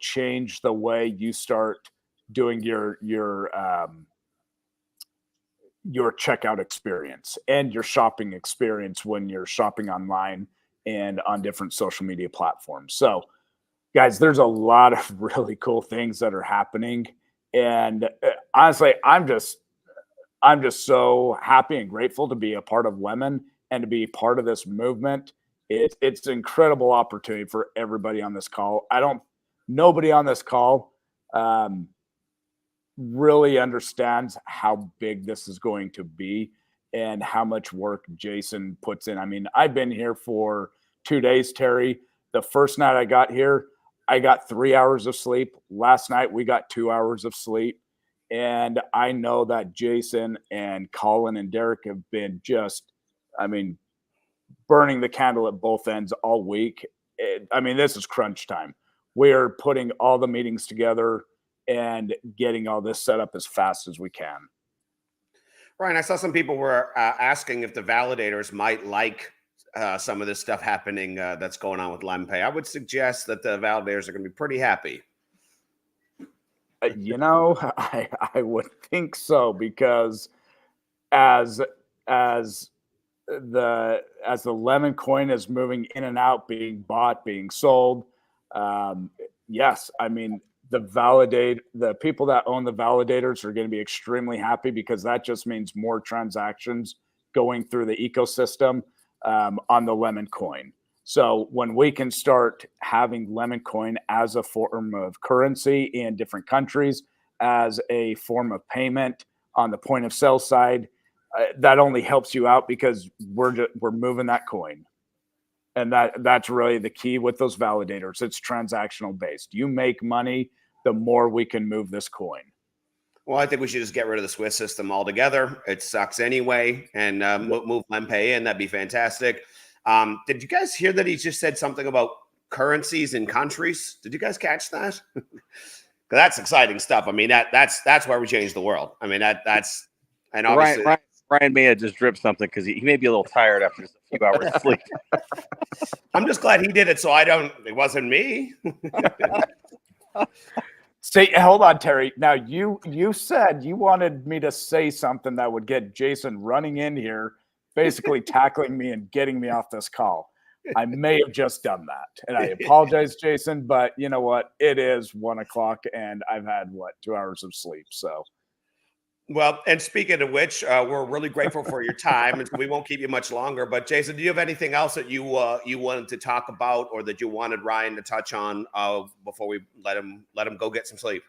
change the way you start doing your checkout experience and your shopping experience when you're shopping online and on different social media platforms. So, guys, there's a lot of really cool things that are happening, and honestly, I'm just so happy and grateful to be a part of Lemon and to be part of this movement. It's an incredible opportunity for everybody on this call. Nobody on this call really understands how big this is going to be and how much work Jason puts in. I mean, I've been here for 2 days, Terry. The first night I got here, I got 3 hours of sleep. Last night we got 2 hours of sleep. And I know that Jason and Colin and Derek have been burning the candle at both ends all week. This is crunch time. We're putting all the meetings together and getting all this set up as fast as we can. Ryan, I saw some people were asking if the validators might like some of this stuff happening that's going on with LemPay. I would suggest that the validators are going to be pretty happy. I would think so, because as the Lemon coin is moving in and out, being bought, being sold, yes, I mean, the people that own the validators are going to be extremely happy, because that just means more transactions going through the ecosystem on the Lemon coin. So when we can start having Lemon coin as a form of currency in different countries, as a form of payment on the point of sale side, that only helps you out because we're moving that coin. And that's really the key with those validators. It's transactional based. You make money, the more we can move this coin. Well, I think we should just get rid of the Swiss system altogether. It sucks anyway, and move LemPay in. That'd be fantastic. Did you guys hear that he just said something about currencies in countries? Did you guys catch that? That's exciting stuff. I mean, that's where we change the world. I mean, that's and obviously Ryan may have just dripped something because he may be a little tired after just a few hours of sleep. I'm just glad he did it, so it wasn't me. Say, hold on, Terry. Now you said you wanted me to say something that would get Jason running in here, basically tackling me and getting me off this call. I may have just done that, and I apologize, Jason. But you know what? It is 1 o'clock, and I've had 2 hours of sleep. So, well, and speaking of which, we're really grateful for your time, and we won't keep you much longer. But Jason, do you have anything else that you wanted to talk about, or that you wanted Ryan to touch on before we let him go get some sleep?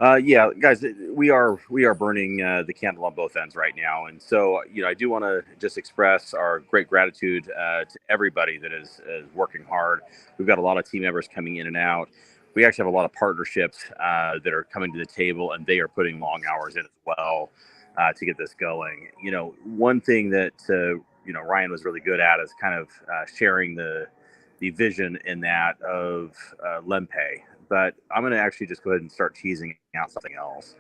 Yeah, guys, we are burning the candle on both ends right now, and so I do want to just express our great gratitude to everybody that is working hard. We've got a lot of team members coming in and out. We actually have a lot of partnerships that are coming to the table, and they are putting long hours in as well to get this going. One thing that Ryan was really good at is kind of sharing the vision in that of LemPay. But I'm going to actually just go ahead and start teasing out something else.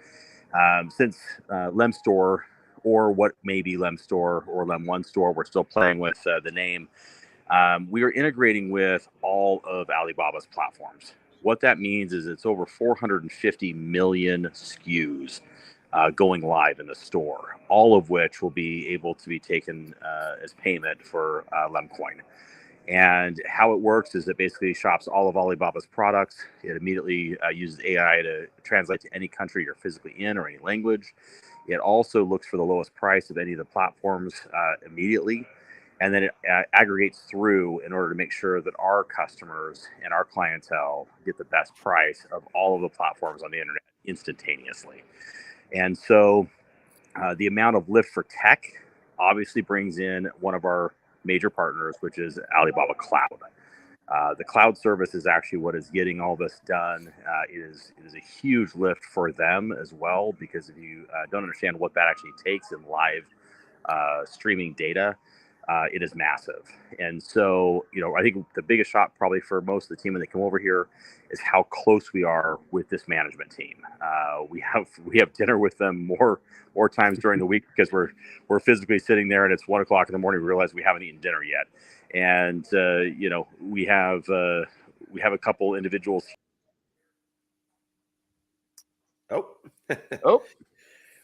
Since LemStore, or what may be LemStore or Lem1 Store, we're still playing with the name. We are integrating with all of Alibaba's platforms. What that means is it's over 450 million SKUs going live in the store, all of which will be able to be taken as payment for LemCoin. And how it works is it basically shops all of Alibaba's products. It immediately uses AI to translate to any country you're physically in or any language. It also looks for the lowest price of any of the platforms immediately. And then it aggregates through in order to make sure that our customers and our clientele get the best price of all of the platforms on the internet instantaneously. And so the amount of lift for tech obviously brings in one of our major partners, which is Alibaba Cloud. The cloud service is actually what is getting all this done. It is a huge lift for them as well, because if you don't understand what that actually takes in live streaming data, it is massive. And so, I think the biggest shock probably for most of the team when they come over here is how close we are with this management team. We have dinner with them more times during the week because we're physically sitting there and it's 1 o'clock in the morning. We realize we haven't eaten dinner yet. And, we have a couple individuals. Oh.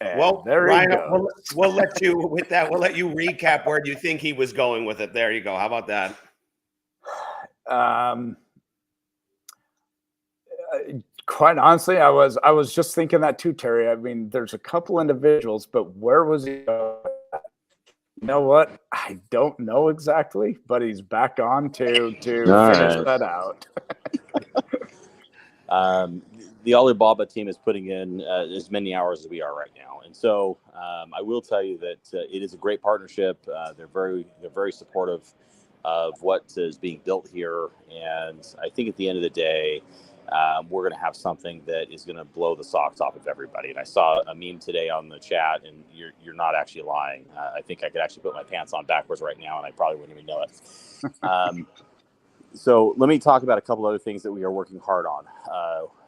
Well, there Ryan, you go. we'll let you with that. We'll let you recap where you think he was going with it. There you go. How about that? Quite honestly, I was just thinking that too, Terry. I mean, there's a couple individuals, but where was he going? You know what? I don't know exactly, but he's back on to finish that out. The Alibaba team is putting in as many hours as we are right now, and so I will tell you that it is a great partnership. They're very supportive of what is being built here, and I think at the end of the day, we're going to have something that is going to blow the socks off of everybody. And I saw a meme today on the chat, and you're not actually lying. I think I could actually put my pants on backwards right now, and I probably wouldn't even know it. So let me talk about a couple other things that we are working hard on.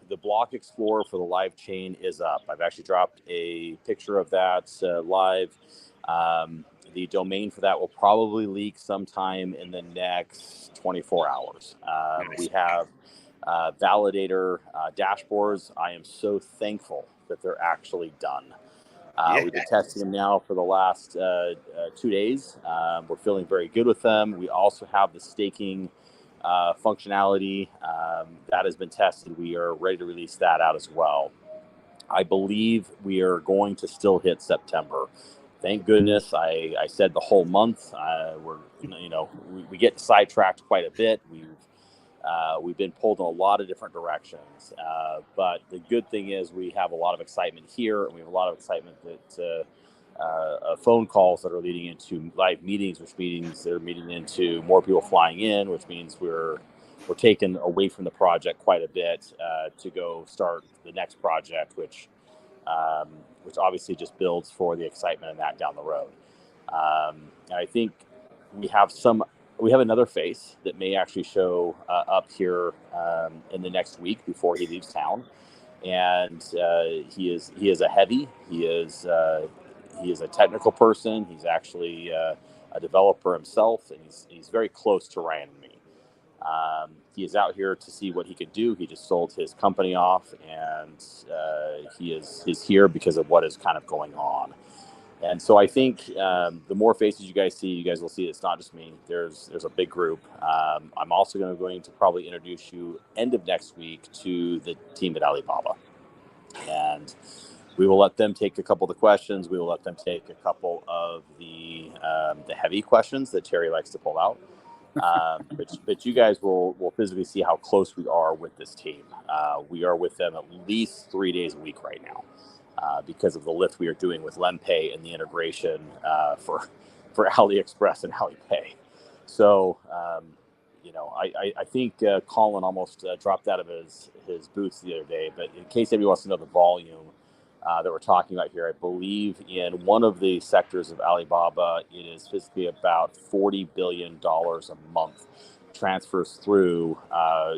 The block Explorer for the live chain is up. I've actually dropped a picture of that live. The domain for that will probably leak sometime in the next 24 hours. We have validator dashboards. I am so thankful that they're actually done. We've been testing them now for the last 2 days. We're feeling very good with them. We also have the staking functionality that has been tested. We are ready to release that out as well. I believe we are going to still hit September thank goodness. I said the whole month. We get sidetracked quite a bit. We've been pulled in a lot of different directions. But the good thing is we have a lot of excitement here, and we have a lot of excitement that phone calls that are leading into live meetings, which means they're meeting into more people flying in, which means we're taken away from the project quite a bit to go start the next project, which obviously just builds for the excitement of that down the road. And I think we have another face that may actually show up here in the next week before he leaves town, and he is a heavy. He is a technical person. He's actually a developer himself, and he's very close to Ryan and me. He is out here to see what he could do. He just sold his company off, and he's here because of what is kind of going on. And so I think the more faces you guys see, you guys will see it's not just me. There's a big group. I'm also going to probably introduce you end of next week to the team at Alibaba. And we will let them take a couple of the questions. We will let them take a couple of the heavy questions that Terry likes to pull out. But you guys will physically see how close we are with this team. We are with them at least 3 days a week right now because of the lift we are doing with LemPay and the integration for AliExpress and Alipay. So, I think Colin almost dropped out of his boots the other day. But in case anybody wants to know the volume that we're talking about here, I believe in one of the sectors of Alibaba, it is physically about $40 billion a month transfers through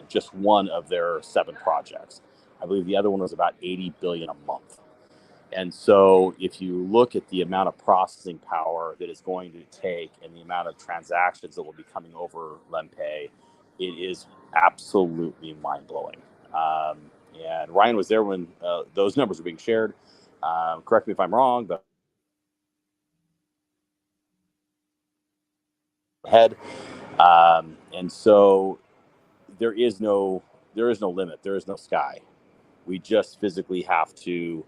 just one of their 7 projects. I believe the other one was about $80 billion a month. And so if you look at the amount of processing power that is going to take and the amount of transactions that will be coming over LemPay, it is absolutely mind-blowing. And Ryan was there when those numbers were being shared. Correct me if I'm wrong, but head. And so there is no limit. There is no sky. We just physically have to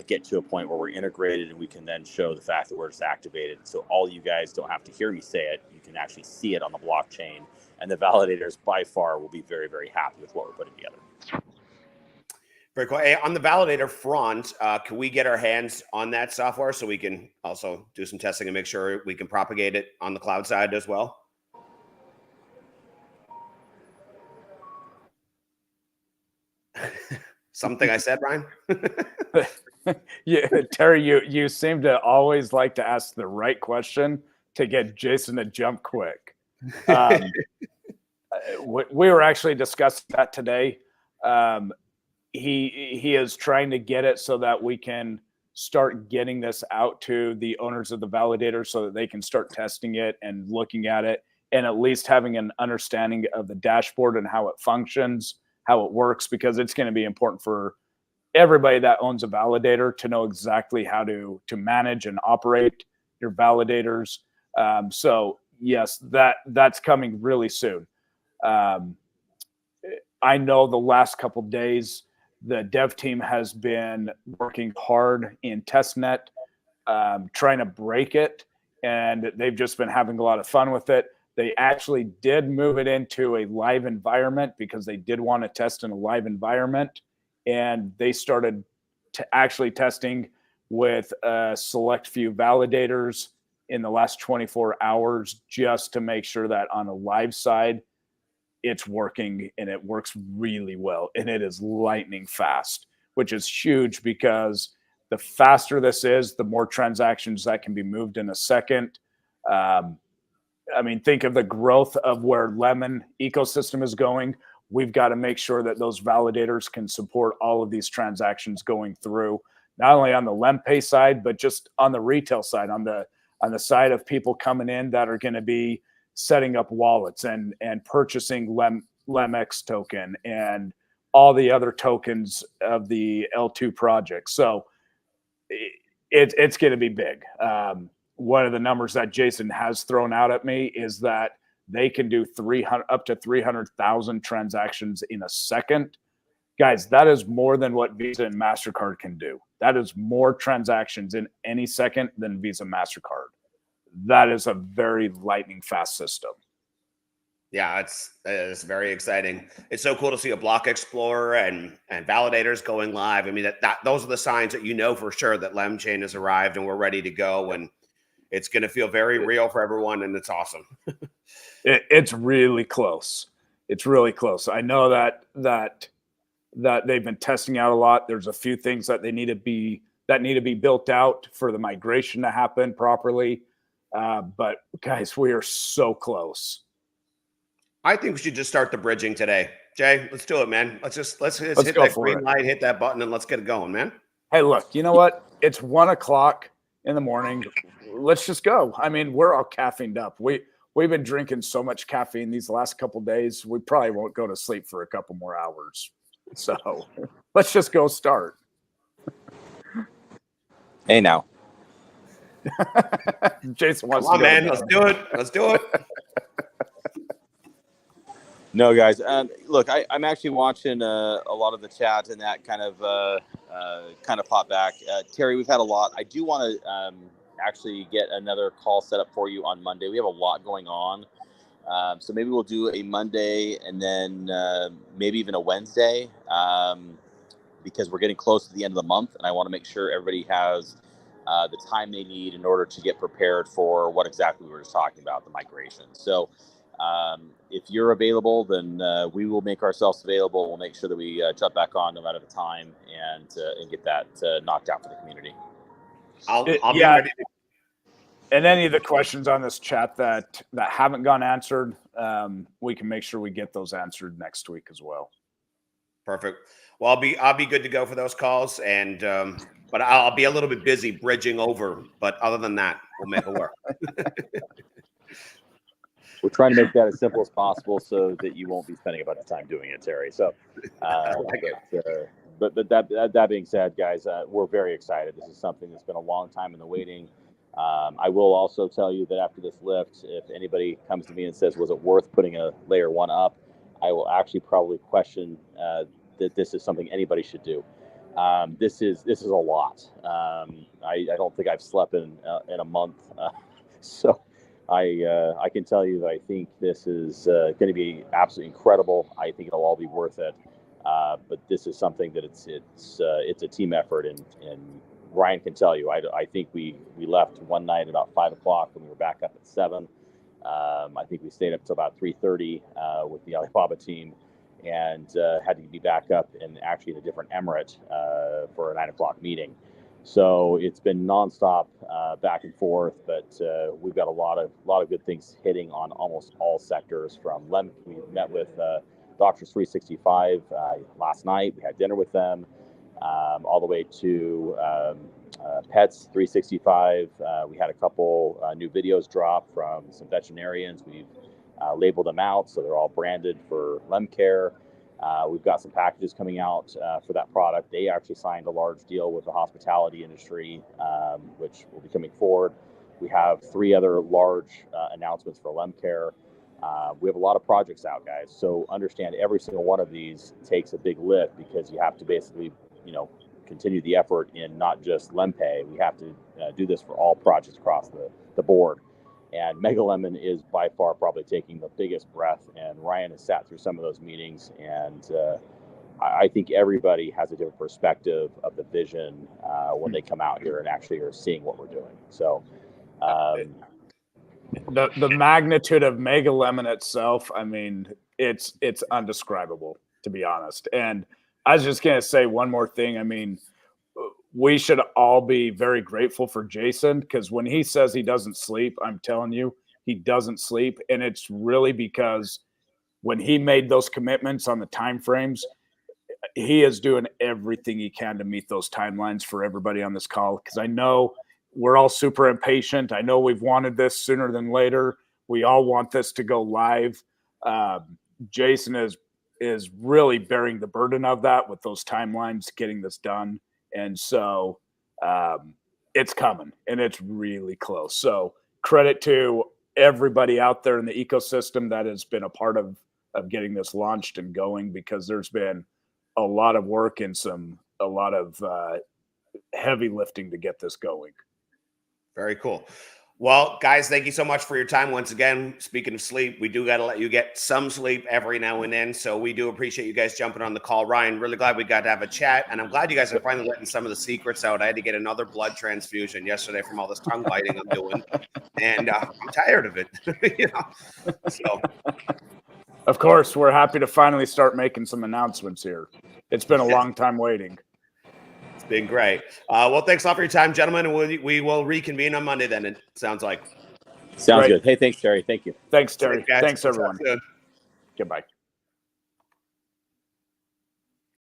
get to a point where we're integrated, and we can then show the fact that we're just activated. So all you guys don't have to hear me say it. You can actually see it on the blockchain, and the validators by far will be very, very happy with what we're putting together. Very cool. Hey, on the validator front, can we get our hands on that software so we can also do some testing and make sure we can propagate it on the cloud side as well? Something I said, Ryan? Yeah, Terry, you seem to always like to ask the right question to get Jason to jump quick. We were actually discussing that today. He is trying to get it so that we can start getting this out to the owners of the validator so that they can start testing it and looking at it and at least having an understanding of the dashboard and how it functions, how it works, because it's going to be important for everybody that owns a validator to know exactly how to manage and operate your validators. So yes, that's coming really soon. I know the last couple of days, the dev team has been working hard in testnet, trying to break it, and they've just been having a lot of fun with it. They actually did move it into a live environment because they did want to test in a live environment, and they started actually testing with a select few validators in the last 24 hours just to make sure that on a live side, it's working, and it works really well, and it is lightning fast, which is huge because the faster this is, the more transactions that can be moved in a second. I mean, think of the growth of where Lemon ecosystem is going. We've got to make sure that those validators can support all of these transactions going through, not only on the LemPay side, but just on the retail side, on the side of people coming in that are going to be setting up wallets and purchasing LemX token and all the other tokens of the L2 project. So it's going to be big. One of the numbers that Jason has thrown out at me is that they can do up to 300,000 transactions in a second. Guys, that is more than what Visa and MasterCard can do. That is more transactions in any second than Visa, MasterCard. That is a very lightning fast system. Yeah, it's very exciting. It's so cool to see a block explorer and validators going live. I mean, that those are the signs that you know for sure that LemChain has arrived and we're ready to go, and it's going to feel very real for everyone, and it's awesome. It's really close. It's really close. I know that they've been testing out a lot. There's a few things that need to be built out for the migration to happen properly. But guys, we are so close. I think we should just start the bridging today. Jay, let's do it, man. Let's hit that green light, hit that button, and let's get it going, man. Hey, look, you know what? It's 1 o'clock in the morning. Let's just go. I mean, we're all caffeined up. We've been drinking so much caffeine these last couple of days. We probably won't go to sleep for a couple more hours. So let's just go start. Hey, now. Jason wants Come on, to go man. Let's do it. Let's do it. No, guys. Look, I'm actually watching a lot of the chat, and that kind of popped back. Terry, we've had a lot. I do want to actually get another call set up for you on Monday. We have a lot going on, so maybe we'll do a Monday and then maybe even a Wednesday, because we're getting close to the end of the month, and I want to make sure everybody has the time they need in order to get prepared for what exactly we were just talking about, the migration. So. If you're available, then we will make ourselves available. We'll make sure that we jump back on no matter the time and get that knocked out for the community. I'll be ready. And any of the questions on this chat that haven't gone answered, we can make sure we get those answered next week as well. Perfect. Well, I'll be good to go for those calls, and but I'll be a little bit busy bridging over. But other than that, we'll make it work. We're trying to make that as simple as possible so that you won't be spending a bunch of time doing it, Terry. So, but that being said, guys, we're very excited. This is something that's been a long time in the waiting. I will also tell you that after this lift, if anybody comes to me and says, was it worth putting a layer 1 up, I will actually probably question that this is something anybody should do. This is a lot. I don't think I've slept in a month. So I can tell you that I think this is going to be absolutely incredible. I think it'll all be worth it. But this is something that it's a team effort, and Ryan can tell you. I think we left one night about 5 o'clock and we were back up at 7. I think we stayed up till about 3:30 with the Alibaba team, and had to be back up and actually in a different emirate for a 9 o'clock meeting. So it's been nonstop back and forth, but we've got a lot of good things hitting on almost all sectors. From we met with Doctors 365 last night. We had dinner with them, all the way to Pets 365. We had a couple new videos drop from some veterinarians. We've labeled them out, so they're all branded for LemCare. We've got some packages coming out for that product. They actually signed a large deal with the hospitality industry, which will be coming forward. We have 3 other large announcements for LemCare. We have a lot of projects out, guys. So understand every single one of these takes a big lift, because you have to basically, continue the effort in not just LemPay. We have to do this for all projects across the board. And Mega Lemon is by far probably taking the biggest breath, and Ryan has sat through some of those meetings, and I think everybody has a different perspective of the vision when they come out here and actually are seeing what we're doing. So the magnitude of Mega Lemon itself, I mean, it's undescribable, to be honest. And I was just gonna say one more thing. I mean, we should all be very grateful for Jason, because when he says he doesn't sleep, I'm telling you, he doesn't sleep. And it's really because when he made those commitments on the time frames, he is doing everything he can to meet those timelines for everybody on this call. Because I know we're all super impatient. I know we've wanted this sooner than later. We all want this to go live. Jason is really bearing the burden of that with those timelines, getting this done. And so it's coming, and it's really close. So credit to everybody out there in the ecosystem that has been a part of getting this launched and going, because there's been a lot of work and a lot of heavy lifting to get this going. Very cool. Well, guys, thank you so much for your time once again. Speaking of sleep, we do got to let you get some sleep every now and then. So we do appreciate you guys jumping on the call. Ryan, really glad we got to have a chat. And I'm glad you guys are finally letting some of the secrets out. I had to get another blood transfusion yesterday from all this tongue biting I'm doing. And I'm tired of it. So, of course, we're happy to finally start making some announcements here. It's been a long time waiting. It's been great. Well, thanks a lot for your time, gentlemen. And we will reconvene on Monday then, it sounds like. Sounds good. Hey, thanks, Terry. Thank you. Thanks, Terry. Thanks, everyone. Goodbye.